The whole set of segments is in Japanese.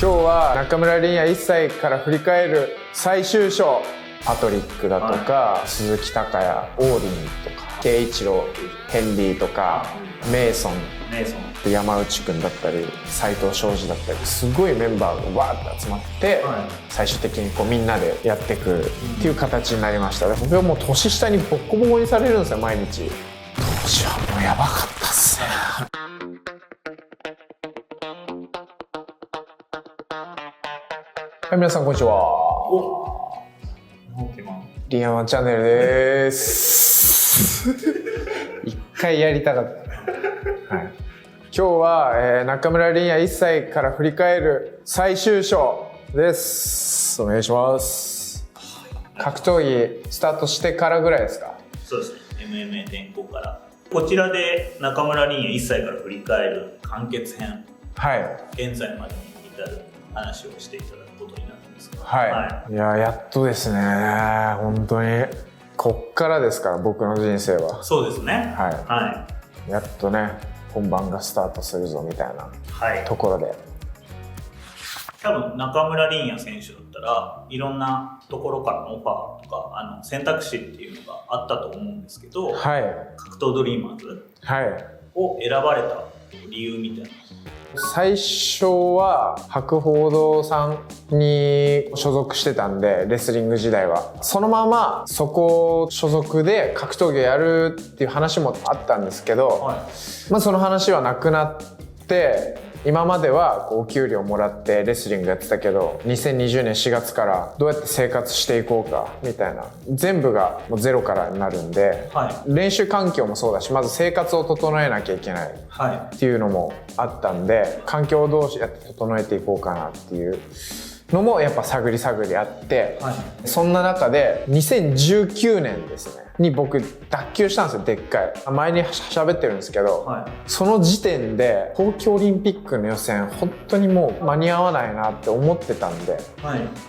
今日は中村倫也1歳から振り返る最終章、パトリックだとか、鈴木孝也、オーディンとか、圭一郎、ヘンリーとか、メイソン、山内くんだったり、斉藤昌司だったり、すごいメンバーがわーって集まって、最終的にこうみんなでやっていくっていう形になりました。僕はもう年下にボッコボコにされるんですよ、毎日。当時はもうやばかったっすね。はい、皆さんこんにちは。リアマンチャンネルです。一回やりたかった。はい、今日は、中村倫也1歳から振り返る最終章です。お願いします。格闘技スタートしてからぐらいですか？そうですね。MMA 転向から。こちらで中村倫也1歳から振り返る完結編。はい。現在までに至る話をしていただくことになるんですが。はい。いや、やっとですね。本当に。こっからですから、僕の人生は。そうですね。はい。やっとね、本番がスタートするぞみたいなところで。多分中村倫也選手だったらいろんなところからのオファーとか選択肢っていうのがあったと思うんですけど、はい、格闘ドリーマーズを選ばれた理由みたいな。最初は博報堂さんに所属してたんで、レスリング時代はそのままそこ所属で格闘技をやるっていう話もあったんですけど、まあその話はなくなって、今まではお給料もらってレスリングやってたけど、2020年4月からどうやって生活していこうかみたいな、全部がもうゼロからになるんで、練習環境もそうだし、まず生活を整えなきゃいけないっていうのもあったんで、環境をどうやって整えていこうかなっていうのもやっぱ探りあって、そんな中で2019年ですねに僕脱臼したんですよ。でっかい前に喋ってるんですけど、その時点で東京オリンピックの予選本当にもう間に合わないなって思ってたんで、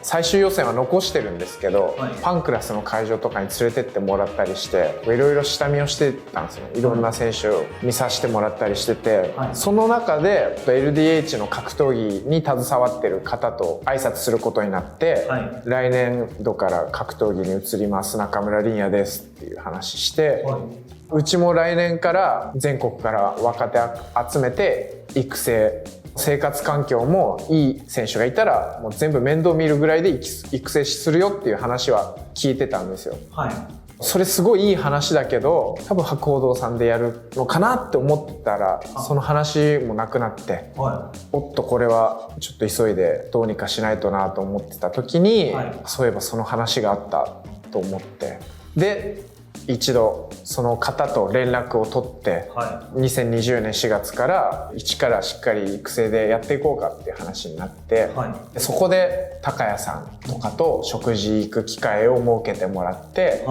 最終予選は残してるんですけど、パンクラスの会場とかに連れてってもらったりしていろいろ下見をしてたんですよ。いろんな選手を見させてもらったりしてて、その中で LDH の格闘技に携わってる方と挨拶することになって、来年度から格闘技に移ります中村倫也ですっていう話して、うちも来年から全国から若手集めて育成、生活環境もいい選手がいたらもう全部面倒見るぐらいで育成するよっていう話は聞いてたんですよ。それすごいいい話だけど、多分博報堂さんでやるのかなって思ってたら、その話もなくなって、おっとこれはちょっと急いでどうにかしないとなと思ってた時に、そういえばその話があったと思って、で一度その方と連絡を取って、2020年4月から一からしっかり育成でやっていこうかっていう話になって、そこで高谷さんとかと食事行く機会を設けてもらって、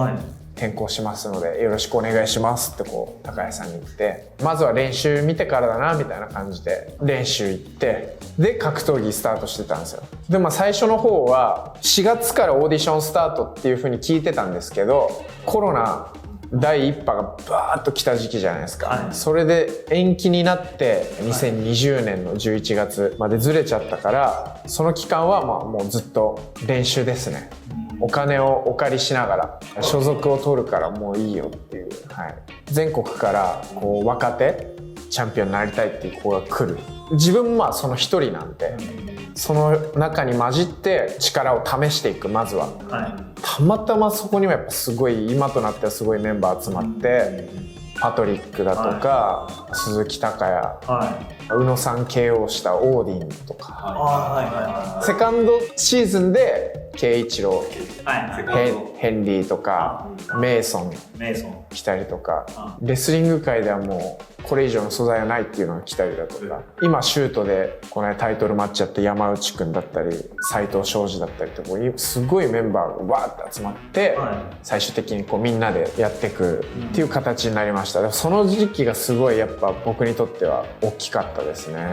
転校しますのでよろしくお願いしますってこう高谷さんに言って、まずは練習見てからだなみたいな感じで練習行って、で格闘技スタートしてたんですよ。で最初の方は4月からオーディションスタートっていう風に聞いてたんですけど、コロナ第1波がバーッと来た時期じゃないですか、それで延期になって2020年の11月までずれちゃったから、その期間はまあもうずっと練習ですね。お金をお借りしながら所属を取るからもういいよっていう、全国からこう若手チャンピオンになりたいっていう子が来る。自分もその一人なんで、その中に混じって力を試していく。まずは、たまたまそこにはやっぱすごい、今となってはすごいメンバー集まって、パトリックだとか、鈴木孝也、宇野さん KO したオーディンとか、セカンドシーズンで圭一郎、ヘンリーとかメイソン来たりとか、レスリング界ではもうこれ以上の素材はないっていうのが来たりだとか、今シュートでこのタイトルマッチやって山内くんだったり斉藤昌司だったりとか、すごいメンバーがわーって集まって、最終的にこうみんなでやっていくっていう形になりました。その時期がすごいやっぱ僕にとっては大きかったですね。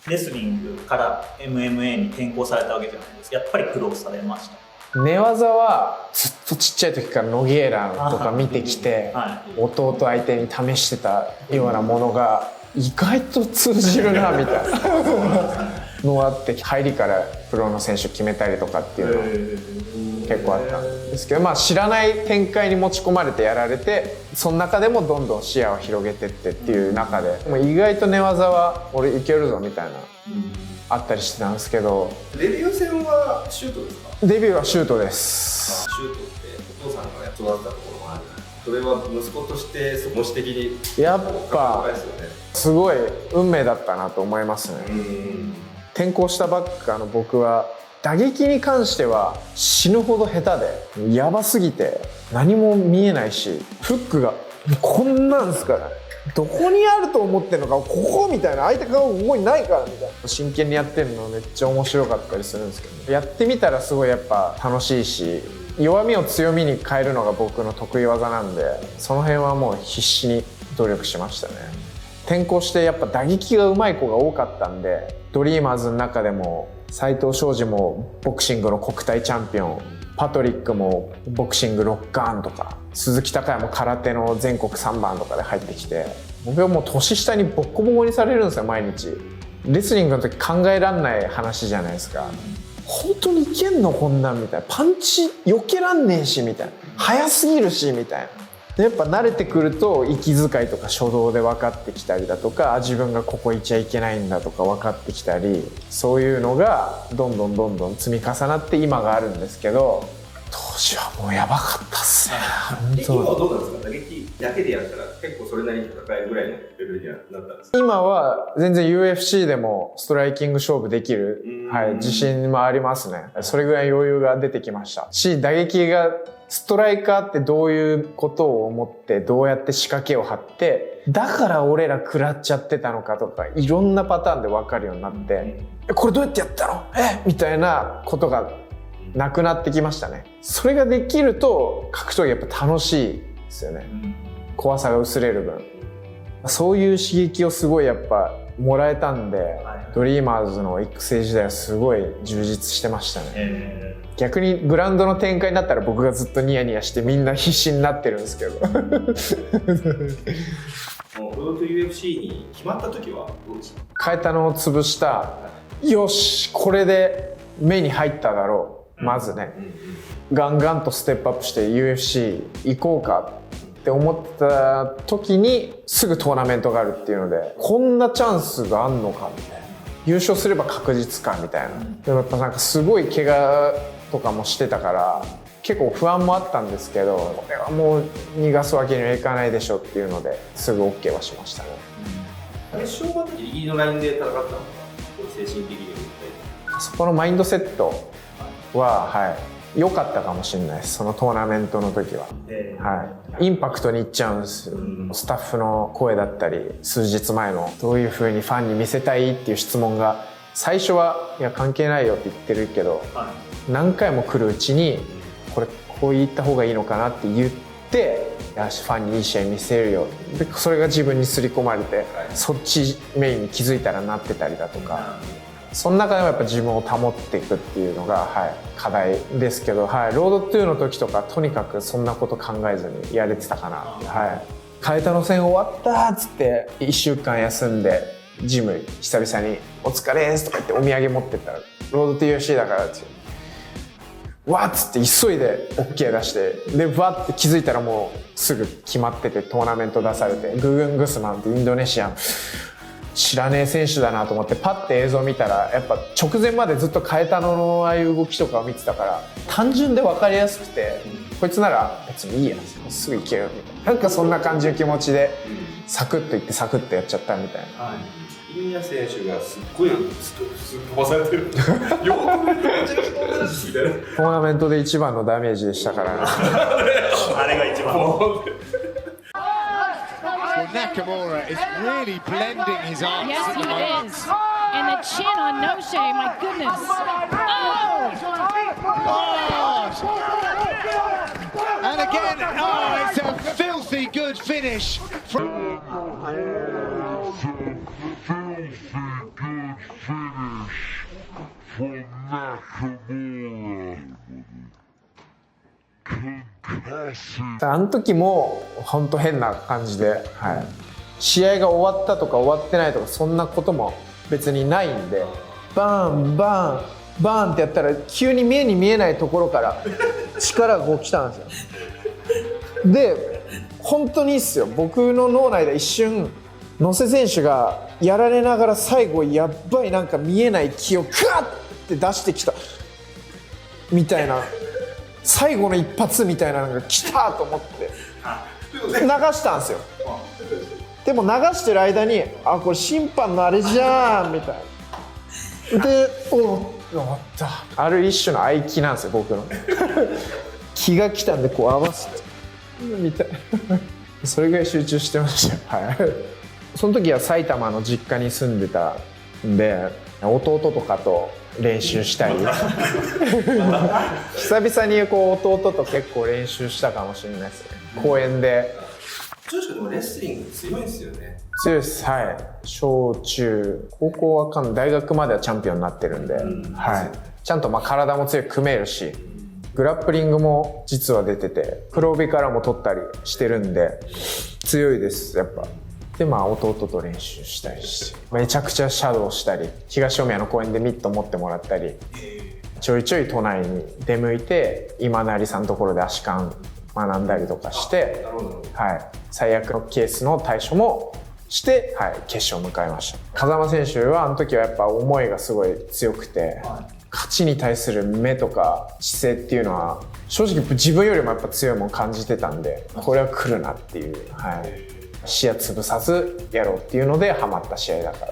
レスリングから MMA に転向されたわけじゃないですか。やっぱり苦労されました？寝技はずっとちっちゃい時からノギエラとか見てきて、弟相手に試してたようなものが意外と通じるなみたいなのがあって、入りからプロの選手決めたりとかっていうの結構あったんですけど、まあ知らない展開に持ち込まれてやられて、その中でもどんどん視野を広げてってっていう中で、もう意外と寝技は俺いけるぞみたいな、あったりしてたんですけど。デビュー戦はシュートですか？デビューはシュートです。シュートってお父さんが育ったところもある。それは息子として模試的にやっぱすごい運命だったなと思いますね。転校したばっかの僕は打撃に関しては死ぬほど下手で、やばすぎて何も見えないし、フックがこんなんですから、どこにあると思ってんのか、ここみたいな、相手がここにないからみたいな、真剣にやってるのめっちゃ面白かったりするんですけど、やってみたらすごいやっぱ楽しいし、弱みを強みに変えるのが僕の得意技なんで、その辺はもう必死に努力しましたね。転校してやっぱ打撃が上手い子が多かったんで、ドリーマーズの中でも斉藤昌司もボクシングの国体チャンピオン、パトリックもボクシング6冠とか、鈴木孝也も空手の全国3番とかで入ってきて、僕はもう年下にボッコボコにされるんですよ、毎日。レスリングの時考えらんない話じゃないですか。本当にいけんのこんなんみたいな、パンチ避けらんねえしみたいな、速すぎるしみたいな。でやっぱ慣れてくると息遣いとか初動で分かってきたりだとか、自分がここいちゃいけないんだとか分かってきたり、そういうのがどんどん積み重なって今があるんですけど、当時はもうやばかったっすね。今はどうなんですか？打撃だけでやったら結構それなりに戦えるぐらいのレベルにはなったんですか？今は全然 UFC でもストライキング勝負できる、自信もありますね。それぐらい余裕が出てきましたし、打撃がストライカーってどういうことを思ってどうやって仕掛けを張って、だから俺ら食らっちゃってたのかとか、いろんなパターンで分かるようになって、これどうやってやったの？みたいなことがなくなってきましたね。それができると格闘技やっぱ楽しいですよね。怖さが薄れる分、そういう刺激をすごいやっぱもらえたんで、ドリーマーズの育成時代はすごい充実してましたね。逆にグラウンドの展開になったら僕がずっとニヤニヤしてみんな必死になってるんですけど。もうロードと UFC に決まった時はどうでした？カエタノを潰した、よしこれで目に入っただろう、まずね、ガンガンとステップアップして UFC 行こうかって思った時にすぐトーナメントがあるっていうので、こんなチャンスがあんのかみたいな、優勝すれば確実かみたいな。でもやっぱなんかすごい怪我とかもしてたから結構不安もあったんですけど、これはもう逃がすわけにはいかないでしょっていうのですぐ OK はしましたね。決勝までギリギリのラインで戦ったのか、精神的にそこのマインドセットは良かったかもしれないです。そのトーナメントの時は、インパクトにいっちゃうんですよ。スタッフの声だったり、数日前のどういう風にファンに見せたいっていう質問が最初はいや関係ないよって言ってるけど、何回も来るうちにこれこう言った方がいいのかなって言って、よしファンにいい試合見せるよで、それが自分に刷り込まれて、そっちメインに気づいたらなってたりだとか、その中でもやっぱ自分を保っていくっていうのが、課題ですけど、ロード2の時とかとにかくそんなこと考えずにやれてたかな。カエタの戦終わったっつって1週間休んでジム久々に「お疲れーす」とか言ってお土産持ってったら「ロード TFC だから」ってわっつって急いで OK 出して、でバッて気づいたらもうすぐ決まってて、トーナメント出されて、ググングスマンってインドネシアン知らねえ選手だなと思ってパッて映像見たら、やっぱ直前までずっとカエタノのああいう動きとかを見てたから、単純で分かりやすくて、こいつなら別にいいやすぐいけるみたいな、なんかそんな感じの気持ちでサクッといってサクッとやっちゃったみたいな。イミヤ選手がすっごい飛ばされてる。よくめちゃくちゃ飛んでるしみたいな。トーナメントで一番のダメージでしたからね。あれが一番。Nakamura is really blending his arms. Yes, he is. And the chin on Noche, my goodness. And again, it's a filthy good finish from Nakamura. あの時も本当変な感じで、試合が終わったとか終わってないとかそんなことも別にないんで、バンバンバンってやったら急に目に見えないところから力がこう来たんですよ。で本当にいいっすよ。僕の脳内で一瞬野瀬選手がやられながら最後やっばいなんか見えない気をガッて出してきたみたいな、最後の一発みたいなのが来たと思って流したんですよ。でも流してる間にあこれ審判のあれじゃんみたいなで終わった。ある一種の合気なんですよ僕の気が来たんでこう合わせてみたいなそれぐらい集中してましたよ。はいその時は埼玉の実家に住んでたんで弟とかと練習したり久々にこう弟と結構練習したかもしれないですね。公園で。女子でもレスリング強いんですよね。強いです。はい小中高校はかん大学まではチャンピオンになってるんで、はい、ちゃんとまあ体も強く組めるしグラップリングも実は出てて黒帯からも取ったりしてるんで強いですやっぱ。でまあ弟と練習したりしてめちゃくちゃシャドウしたり東大宮の公園でミット持ってもらったりちょいちょい都内に出向いて今成さんのところで足換学んだりとかして、はい、最悪のケースの対処もして、はい、決勝を迎えました。風間選手はあの時はやっぱ思いがすごい強くて、勝ちに対する目とか姿勢っていうのは正直自分よりもやっぱ強いもん感じてたんでこれは来るなっていう、はい、視野潰さずやろうっていうのでハマった試合だか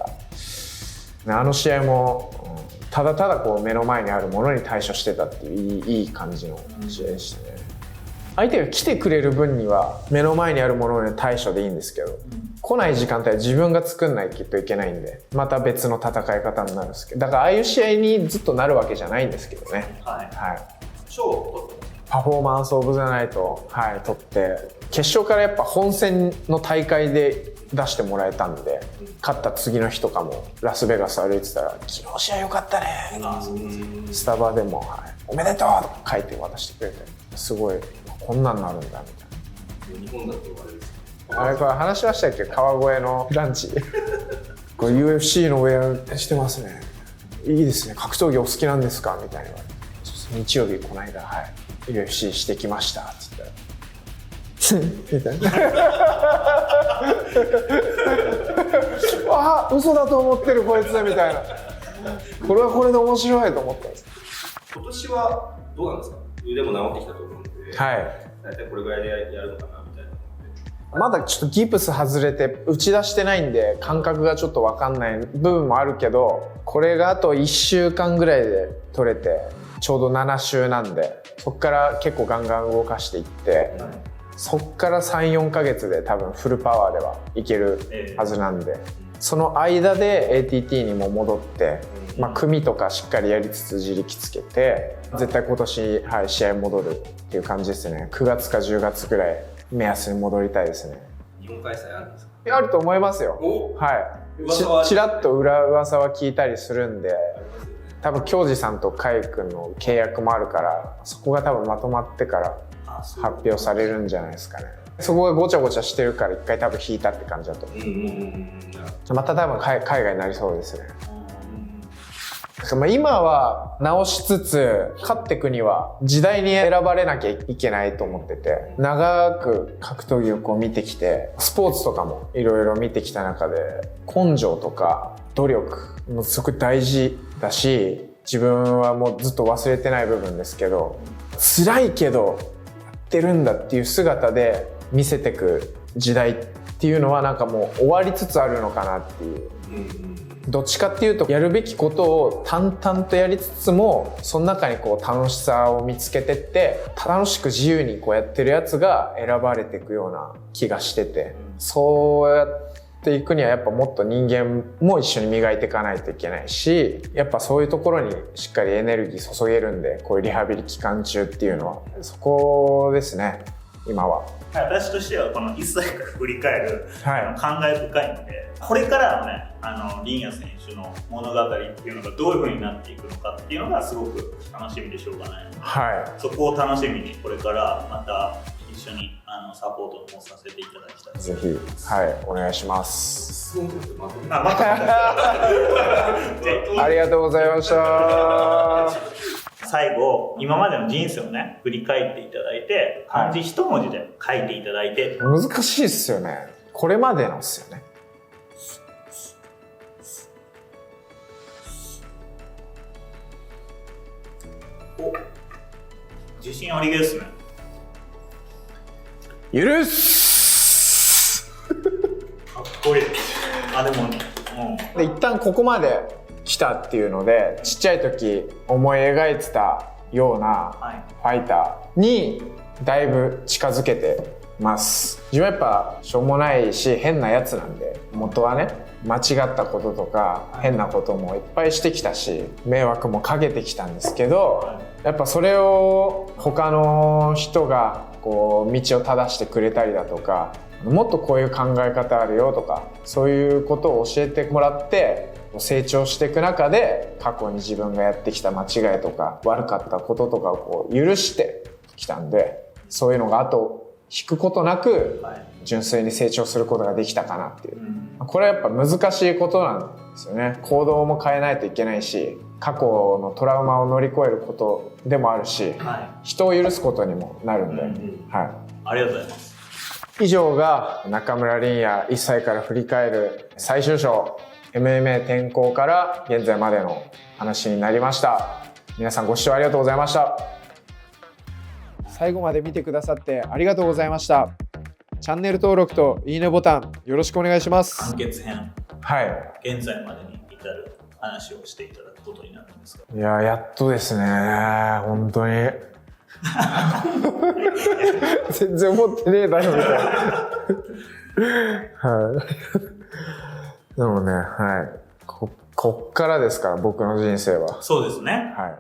らあの試合もただただこう目の前にあるものに対処してたっていういい感じの試合でしたね。相手が来てくれる分には目の前にあるものに対処でいいんですけど、来ない時間帯は自分が作んないといけないんでまた別の戦い方になるんですけど、だからああいう試合にずっとなるわけじゃないんですけどね。はいはい、賞パフォーマンスオブザナイト、はい、取って決勝からやっぱ本戦の大会で出してもらえたんで、勝った次の日とかもラスベガス歩いてたら「昨日試合良かったね」スタバでも、はい「おめでとう」とか書いて渡してくれてすごいこんなんなるんだみたいな。日本だってあれですあれこれ話しましたっけ川越のランチこれ UFC のウェアしてますねいいですね格闘技お好きなんですかみたいな日曜日この間、はい、UFC してきましたって言ったらみたいなあ嘘だと思ってるこいつみたいなこれはこれで面白いと思ったんです。今年はどうなんですか。腕も治ってきたと思うんで、はい大体これぐらいでやるのかなみたいな。まだちょっとギプス外れて打ち出してないんで感覚がちょっと分かんない部分もあるけど、これがあと1週間ぐらいで取れてちょうど7週なんでそっから結構ガンガン動かしていって、そっから 3,4 ヶ月で多分フルパワーではいけるはずなんで、その間で ATT にも戻って、組とかしっかりやりつつ自力つけて絶対今年、はい、試合戻るっていう感じですね。9月か10月ぐらい目安に戻りたいですね。日本開催あるんですか。あると思いますよ。はい、ちらっと裏噂は聞いたりするんで、多分京二さんと海君の契約もあるからそこが多分まとまってから発表されるんじゃないですかね。そこがごちゃごちゃしてるから一回多分引いたって感じだと思う。また多分海外になりそうですね。今は直しつつ勝っていくには時代に選ばれなきゃいけないと思ってて、長く格闘技をこう見てきてスポーツとかもいろいろ見てきた中で根性とか努力もすごく大事だし、自分はもうずっと忘れてない部分ですけど、辛いけどやってるんだっていう姿で見せてく時代っていうのはなんかもう終わりつつあるのかなっていう。どっちかっていうとやるべきことを淡々とやりつつもその中にこう楽しさを見つけてって楽しく自由にこうやってるやつが選ばれていくような気がしてて、そうやっていくにはやっぱもっと人間も一緒に磨いていかないといけないし、やっぱそういうところにしっかりエネルギー注げるんで、こういうリハビリ期間中っていうのはそこですね今は。私としてはこの一歳から振り返る、感慨深いので、これからのねリンヤ選手の物語っていうのがどういう風になっていくのかっていうのがすごく楽しみでしょうがないので、そこを楽しみにこれからまた一緒にサポートもさせていただきたいです。ぜひ、はい、お願いします。そうですまとめまたありがとうございました最後、今までの人生をね、振り返っていただいて、漢字一文字で書いていただいて。難しいっすよね。これまでのっすよね。お、自信ありげですね。許すかっこいい。あ、でも、で一旦ここまで来たっていうので、ちっちゃい時思い描いてたようなファイターにだいぶ近づけてます。自分はやっぱしょうもないし変なやつなんで、元はね間違ったこととか変なこともいっぱいしてきたし迷惑もかけてきたんですけど、やっぱそれを他の人がこう道を正してくれたりだとか、もっとこういう考え方あるよとか、そういうことを教えてもらって成長していく中で、過去に自分がやってきた間違いとか悪かったこととかをこう許してきたんで、そういうのが後を引くことなく純粋に成長することができたかなっていう、これはやっぱ難しいことなんですよね。行動も変えないといけないし、過去のトラウマを乗り越えることでもあるし、人を許すことにもなるんで、はい、ありがとうございます。以上が中村倫也1歳から振り返る最終章 MMA 転向から現在までの話になりました。皆さんご視聴ありがとうございました。最後まで見てくださってありがとうございました。チャンネル登録といいねボタンよろしくお願いします。完結編、はい。現在までに至る話をしていただくことになるんですが、いや、やっとですね。本当に。全然思ってねえだろみたいな。はい。でもね、はい。こっからですから、僕の人生は。そうですね。はい。